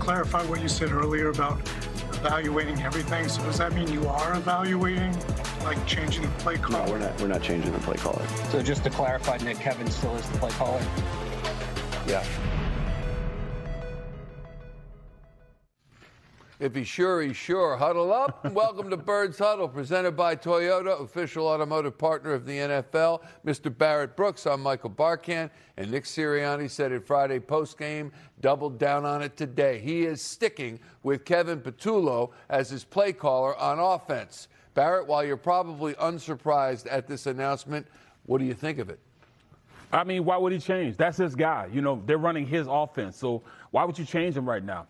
clarify what you said earlier about evaluating everything. So does that mean you are evaluating, like changing the play caller? No, we're not changing the play caller. So just to clarify, Nick, Kevin still is the play caller? Yeah. If he's sure, he's sure. Huddle up. Welcome to Bird's Huddle, presented by Toyota, official automotive partner of the NFL. Mr. Barrett Brooks, I'm Michael Barkan, and Nick Sirianni said it Friday postgame, doubled down on it today. He is sticking with Kevin Patullo as his play caller on offense. Barrett, while you're probably unsurprised at this announcement, what do you think of it? I mean, why would he change? That's his guy. You know, they're running his offense, so why would you change him right now?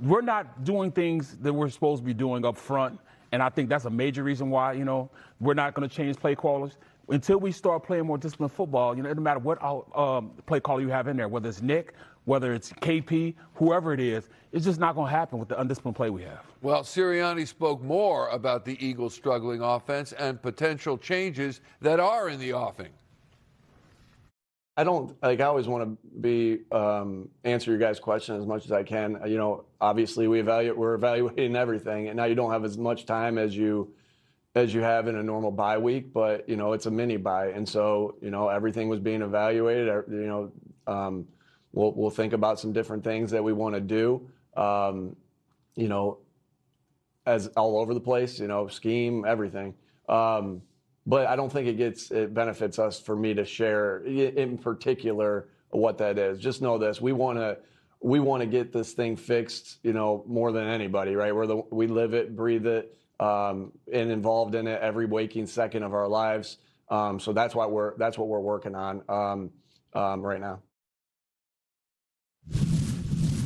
We're not doing things that we're supposed to be doing up front, and I think that's a major reason why, you know, we're not going to change play callers. Until we start playing more disciplined football, you know, it doesn't matter what play caller you have in there, whether it's Nick, whether it's KP, whoever it is, it's just not going to happen with the undisciplined play we have. Well, Sirianni spoke more about the Eagles' struggling offense and potential changes that are in the offing. I always want to be answer your guys' question as much as I can. You know, obviously we're evaluating everything, and now you don't have as much time as you have in a normal bye week, but you know it's a mini bye, and so you know everything was being evaluated. You know, we'll think about some different things that we want to do. You know, as all over the place. You know, scheme, everything. But I don't think it benefits us for me to share in particular what that is. Just know this: we want to get this thing fixed. You know, more than anybody, right? We live it, breathe it, and involved in it every waking second of our lives. So that's what we're working on right now.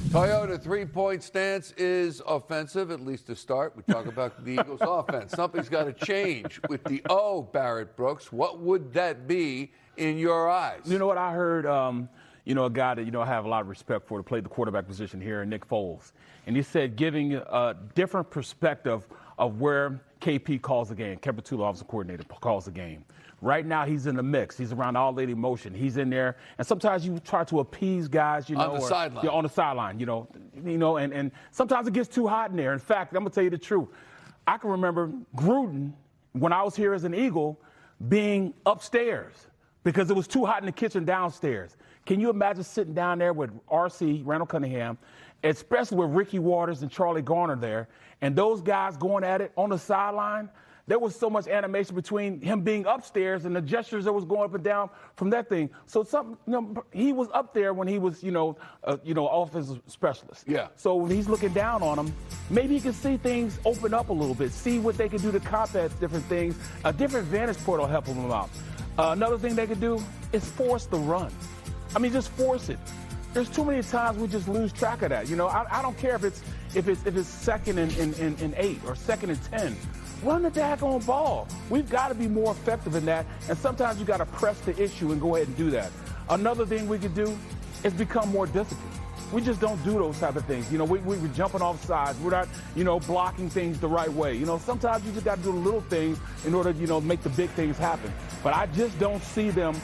Toyota three-point stance is offensive, at least to start. We talk about the Eagles' offense. Something's got to change with the O, Barrett Brooks. What would that be in your eyes? You know what I heard? You know, a guy that, you know, I have a lot of respect for to play the quarterback position here, Nick Foles. And he said giving a different perspective of where KP calls the game, Kevin Patullo, offensive coordinator, calls the game. Right now, he's in the mix. He's around all that emotion. He's in there. And sometimes you try to appease guys, you know. On the sideline. Yeah, on the sideline, you know, and sometimes it gets too hot in there. In fact, I'm going to tell you the truth. I can remember Gruden, when I was here as an Eagle, being upstairs because it was too hot in the kitchen downstairs. Can you imagine sitting down there with RC, Randall Cunningham, especially with Ricky Waters and Charlie Garner there, and those guys going at it on the sideline? There was so much animation between him being upstairs and the gestures that was going up and down from that thing. So he was up there when he was, offensive specialist. Yeah. So when he's looking down on them, maybe he can see things open up a little bit, see what they can do to combat different things. A different vantage point will help them out. Another thing they could do is force the run. I mean, just force it. There's too many times we just lose track of that. You know, I don't care if it's second and 8 or second and 10. Run the daggone ball. We've got to be more effective in that, and sometimes you got to press the issue and go ahead and do that. Another thing we could do is become more disciplined. We just don't do those type of things. You know, we're jumping off sides. We're not, blocking things the right way. You know, sometimes you just got to do the little things in order to, make the big things happen. But I just don't see them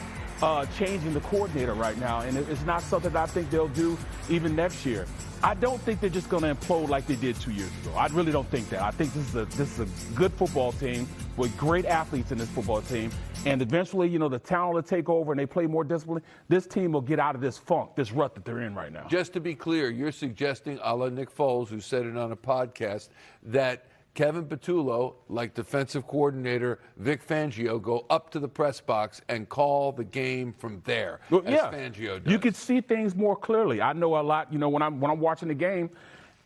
changing the coordinator right now, and it's not something that I think they'll do even next year. I don't think they're just going to implode like they did 2 years ago. I really don't think that. I think this is a good football team with great athletes in this football team, and eventually, the talent will take over and they play more discipline. This team will get out of this funk, this rut that they're in right now. Just to be clear, you're suggesting, a la Nick Foles, who said it on a podcast, that Kevin Patullo, like defensive coordinator Vic Fangio, go up to the press box and call the game from there, as Fangio does. You could see things more clearly. I know a lot, when I'm watching the game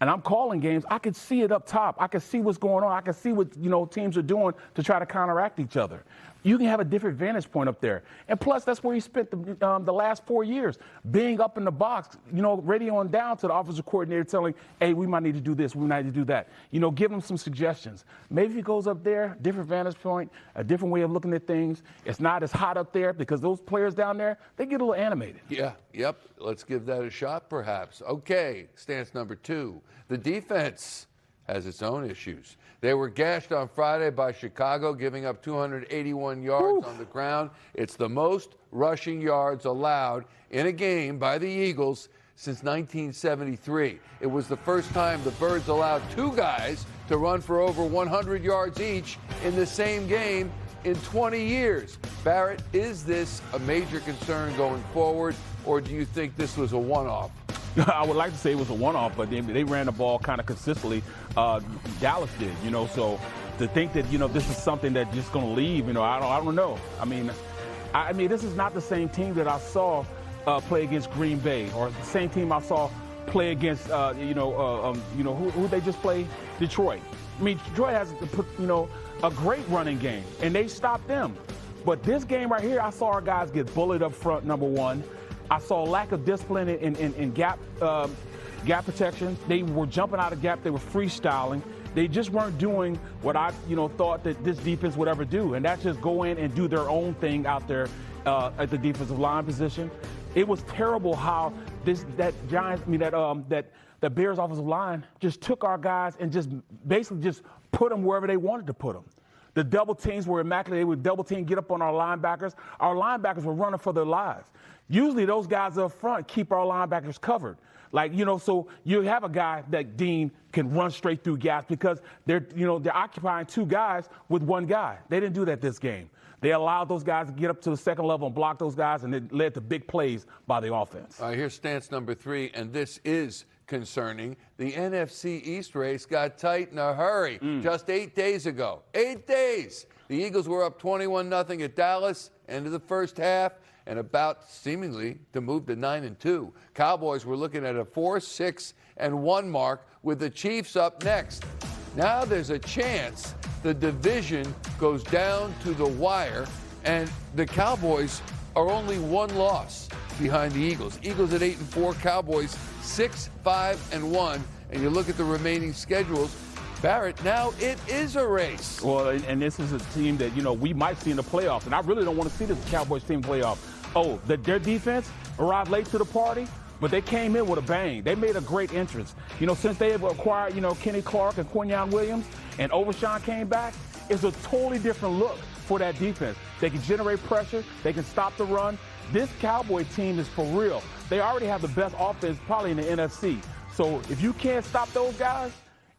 and I'm calling games, I can see it up top. I can see what's going on. I can see what, teams are doing to try to counteract each other. You can have a different vantage point up there. And plus, that's where he spent the last 4 years, being up in the box, radioing down to the offensive coordinator telling, hey, we might need to do this, we might need to do that. Give him some suggestions. Maybe if he goes up there, different vantage point, a different way of looking at things. It's not as hot up there because those players down there, they get a little animated. Yeah, yep. Let's give that a shot, perhaps. Okay, stance number 2. The defense has its own issues. They were gashed on Friday by Chicago, giving up 281 yards on the ground. It's the most rushing yards allowed in a game by the Eagles since 1973. It was the first time the Birds allowed two guys to run for over 100 yards each in the same game in 20 years. Barrett, is this a major concern going forward, or do you think this was a one-off? I would like to say it was a one-off, but they ran the ball kind of consistently. Dallas did, so to think that, this is something that's just going to leave, I don't know. I mean, this is not the same team that I saw play against Green Bay, or the same team I saw play against, who they just played? Detroit. I mean, Detroit has, a great running game, and they stopped them. But this game right here, I saw our guys get bullied up front, number one. I saw a lack of discipline in gap protection. They were jumping out of gap. They were freestyling. They just weren't doing what I, thought that this defense would ever do, and that's just go in and do their own thing out there at the defensive line position. It was terrible how that Bears offensive line just took our guys and just basically just put them wherever they wanted to put them. The double teams were immaculate. They would double team, get up on our linebackers. Our linebackers were running for their lives. Usually those guys up front keep our linebackers covered. So you have a guy that Dean can run straight through gaps because they're occupying two guys with one guy. They didn't do that this game. They allowed those guys to get up to the second level and block those guys, and it led to big plays by the offense. All right, here's stance number 3, and this is concerning. The NFC East race got tight in a hurry just 8 days ago. 8 days. The Eagles were up 21-0 at Dallas, end of the first half, and about seemingly to move to 9-2. Cowboys were looking at a 4-6-1 mark with the Chiefs up next. Now there's a chance the division goes down to the wire, and the Cowboys are only one loss behind the Eagles. Eagles at 8-4, Cowboys 6-5-1, and you look at the remaining schedules, Barrett, now it is a race. Well, and this is a team that, we might see in the playoffs, and I really don't want to see this Cowboys team playoff. Their defense arrived late to the party, but they came in with a bang. They made a great entrance. Since they have acquired, Kenny Clark and Quinyon Williams, and Overshawn came back, it's a totally different look for that defense. They can generate pressure. They can stop the run. This Cowboy team is for real. They already have the best offense probably in the NFC. So if you can't stop those guys,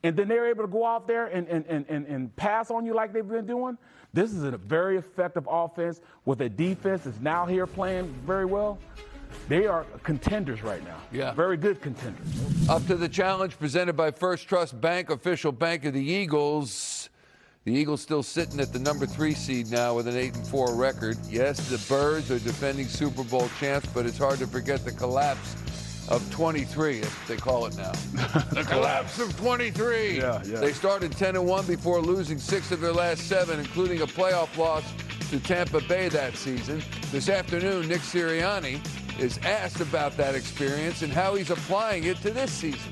and then they're able to go out there and pass on you like they've been doing, this is a very effective offense with a defense that's now here playing very well. They are contenders right now. Yeah. Very good contenders. Up to the challenge presented by First Trust Bank, official bank of the Eagles. The Eagles still sitting at the number 3 seed now with an 8-4 record. Yes, the Birds are defending Super Bowl champs, but it's hard to forget the collapse of 23, as they call it now. The collapse of 23. Yeah. They started 10-1 before losing 6 of their last 7, including a playoff loss to Tampa Bay that season. This afternoon, Nick Sirianni is asked about that experience and how he's applying it to this season.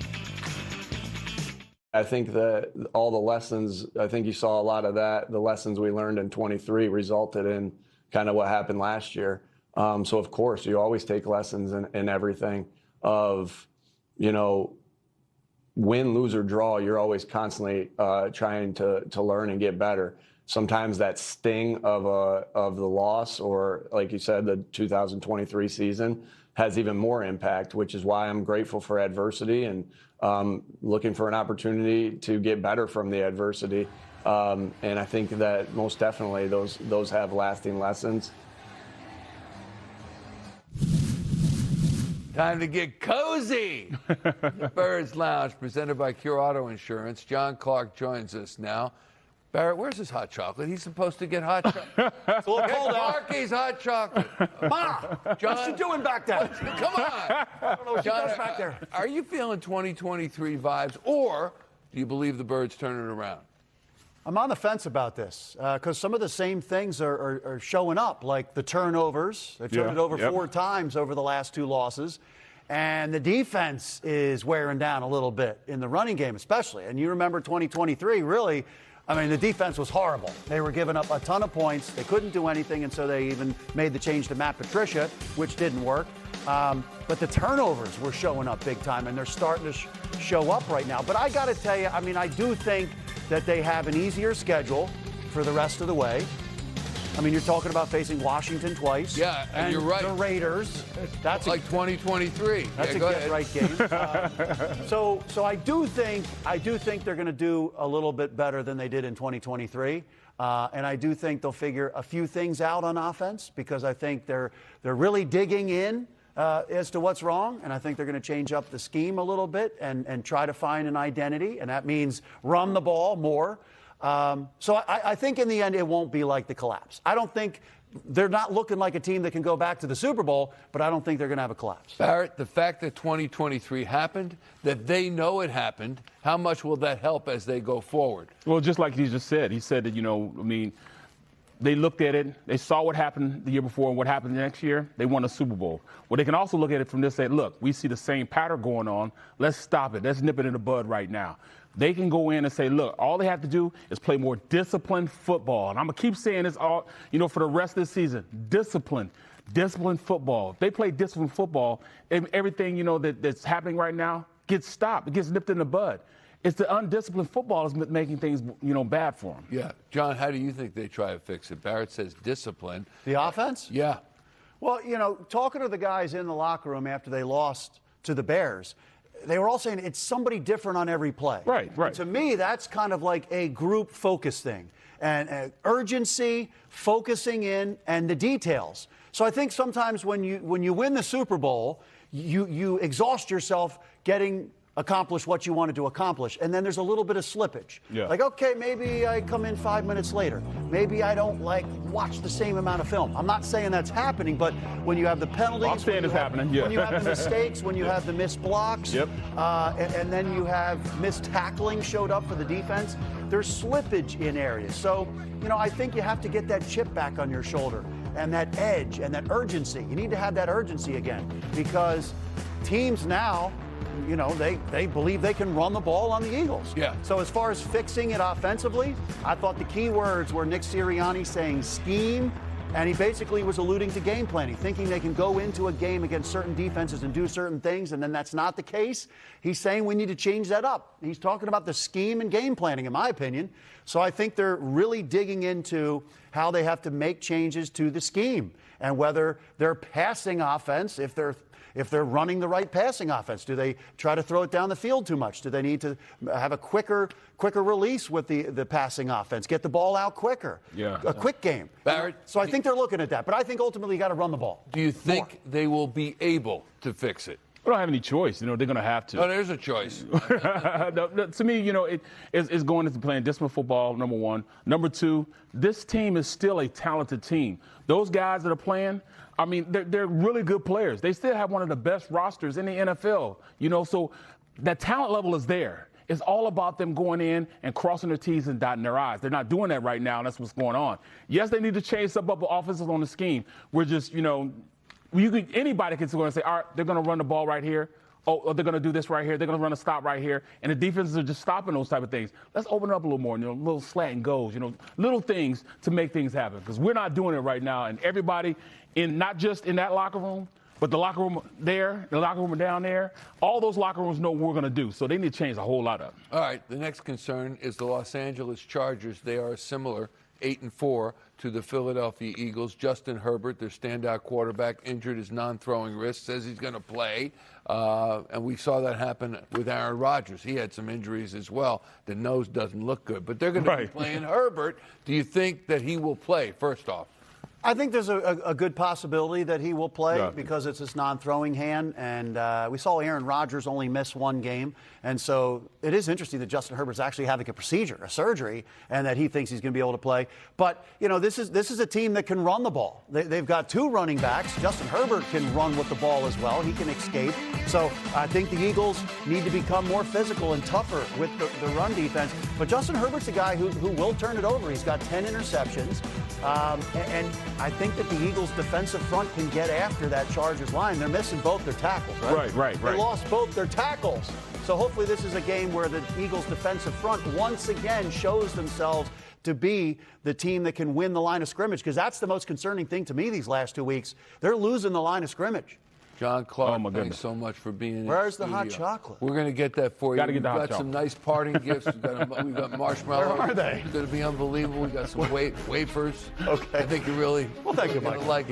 I think that all the lessons, I think you saw a lot of that, the lessons we learned in 23 resulted in kind of what happened last year. So, of course, you always take lessons in everything of, win, lose, or draw. You're always constantly trying to learn and get better. Sometimes that sting of the loss, or like you said, the 2023 season has even more impact, which is why I'm grateful for adversity and looking for an opportunity to get better from the adversity. And I think that most definitely those have lasting lessons. Time to get cozy. The Birds Lounge, presented by Cure Auto Insurance. John Clark joins us now. Barrett, where's his hot chocolate? He's supposed to get hot chocolate. It's a little cold out. Clarky's hot chocolate. Ma, John, what's she doing back there? Come on. I don't know what she does back there. Are you feeling 2023 vibes, or do you believe the Birds turning it around? I'm on the fence about this because some of the same things are showing up, like the turnovers. They've turned it over 4 times over the last 2 losses. And the defense is wearing down a little bit in the running game especially. And you remember 2023, really, the defense was horrible. They were giving up a ton of points. They couldn't do anything, and so they even made the change to Matt Patricia, which didn't work. But the turnovers were showing up big time, and they're starting to show up right now. But I got to tell you, I do think that they have an easier schedule for the rest of the way. I mean, you're talking about facing Washington twice. Yeah, and you're right. The Raiders. That's like 2023. That's a get-right game. So I do think they're going to do a little bit better than they did in 2023. And I do think they'll figure a few things out on offense because I think they're really digging in as to what's wrong, and I think they're going to change up the scheme a little bit and try to find an identity, and that means run the ball more. So I think in the end it won't be like the collapse. I don't think they're not looking like a team that can go back to the Super Bowl, but I don't think they're going to have a collapse. Barrett, the fact that 2023 happened, that they know it happened, how much will that help as they go forward? Well, just like he just said, he said that, they looked at it, they saw what happened the year before and what happened the next year, they won a Super Bowl. Well, they can also look at it from this and say, look, we see the same pattern going on, let's stop it, let's nip it in the bud right now. They can go in and say, look, all they have to do is play more disciplined football. And I'm going to keep saying this all, for the rest of the season, disciplined football. If they play disciplined football, everything, that's happening right now gets stopped, it gets nipped in the bud. It's the undisciplined football that's making things, bad for them. Yeah. John, how do you think they try to fix it? Barrett says discipline. The offense? Yeah. Well, talking to the guys in the locker room after they lost to the Bears, they were all saying it's somebody different on every play. Right. And to me, that's kind of like a group focus thing. And urgency, focusing in, and the details. So I think sometimes when you win the Super Bowl, you exhaust yourself getting accomplish what you wanted to accomplish, and then there's a little bit of slippage. Yeah. Like, okay, maybe I come in 5 minutes later. Maybe I don't watch the same amount of film. I'm not saying that's happening, but when you have the penalties, I'm saying it's happening. Yeah. When you have the mistakes, when you have the missed blocks, yep. And then you have missed tackling showed up for the defense, there's slippage in areas. So, I think you have to get that chip back on your shoulder and that edge and that urgency. You need to have that urgency again because teams now, they believe they can run the ball on the Eagles. Yeah. So as far as fixing it offensively, I thought the key words were Nick Sirianni saying scheme, and he basically was alluding to game planning, thinking they can go into a game against certain defenses and do certain things, and then that's not the case. He's saying we need to change that up. He's talking about the scheme and game planning, in my opinion. So I think they're really digging into how they have to make changes to the scheme and whether their passing offense, if they're running the right passing offense, do they try to throw it down the field too much? Do they need to have a quicker release with the passing offense, get the ball out quicker? Yeah. A quick game. Barrett, so I think they're looking at that, but I think ultimately you got to run the ball. Do you think they will be able to fix it? We don't have any choice. They're going to have to. Oh, there's a choice. To me, it's going into playing disciplined football, number one. Number two, this team is still a talented team. Those guys that are playing, they're really good players. They still have one of the best rosters in the NFL, so that talent level is there. It's all about them going in and crossing their T's and dotting their I's. They're not doing that right now, and that's what's going on. Yes, they need to change some up the offenses on the scheme. We're just, anybody can go and say, all right, they're going to run the ball right here. Oh, they're going to do this right here. They're going to run a stop right here. And the defenses are just stopping those type of things. Let's open it up a little more, little slant and goes, little things to make things happen. Because we're not doing it right now. And everybody, not just in that locker room, but the locker room there, the locker room down there, all those locker rooms know what we're going to do. So they need to change a whole lot of it. All right, the next concern is the Los Angeles Chargers. They are similar, 8-4, to the Philadelphia Eagles. Justin Herbert, their standout quarterback, injured his non-throwing wrist, says he's going to play. And we saw that happen with Aaron Rodgers. He had some injuries as well. The nose doesn't look good. But they're going to be playing Herbert. Do you think that he will play, first off? I think there's a good possibility that he will play because it's his non-throwing hand. And we saw Aaron Rodgers only miss one game. And so it is interesting that Justin Herbert's actually having a procedure, a surgery, and that he thinks he's going to be able to play. But, this is a team that can run the ball. They've got two running backs. Justin Herbert can run with the ball as well. He can escape. So I think the Eagles need to become more physical and tougher with the run defense. But Justin Herbert's a guy who will turn it over. He's got 10 interceptions. And I think that the Eagles' defensive front can get after that Chargers line. They're missing both their tackles, right? Right. They lost both their tackles. So hopefully this is a game where the Eagles' defensive front once again shows themselves to be the team that can win the line of scrimmage, because that's the most concerning thing to me these last 2 weeks. They're losing the line of scrimmage. John Clark, Oh, my thanks goodness. so much for being in Where's the the hot studio. chocolate? We're going to get that for you. Gotta get the hot We've got some chocolate. nice parting gifts. We've got marshmallows. Where are they? It's going to be unbelievable. We got some wafers. Okay. I think you're really Well, thank you, gonna Michael. like it.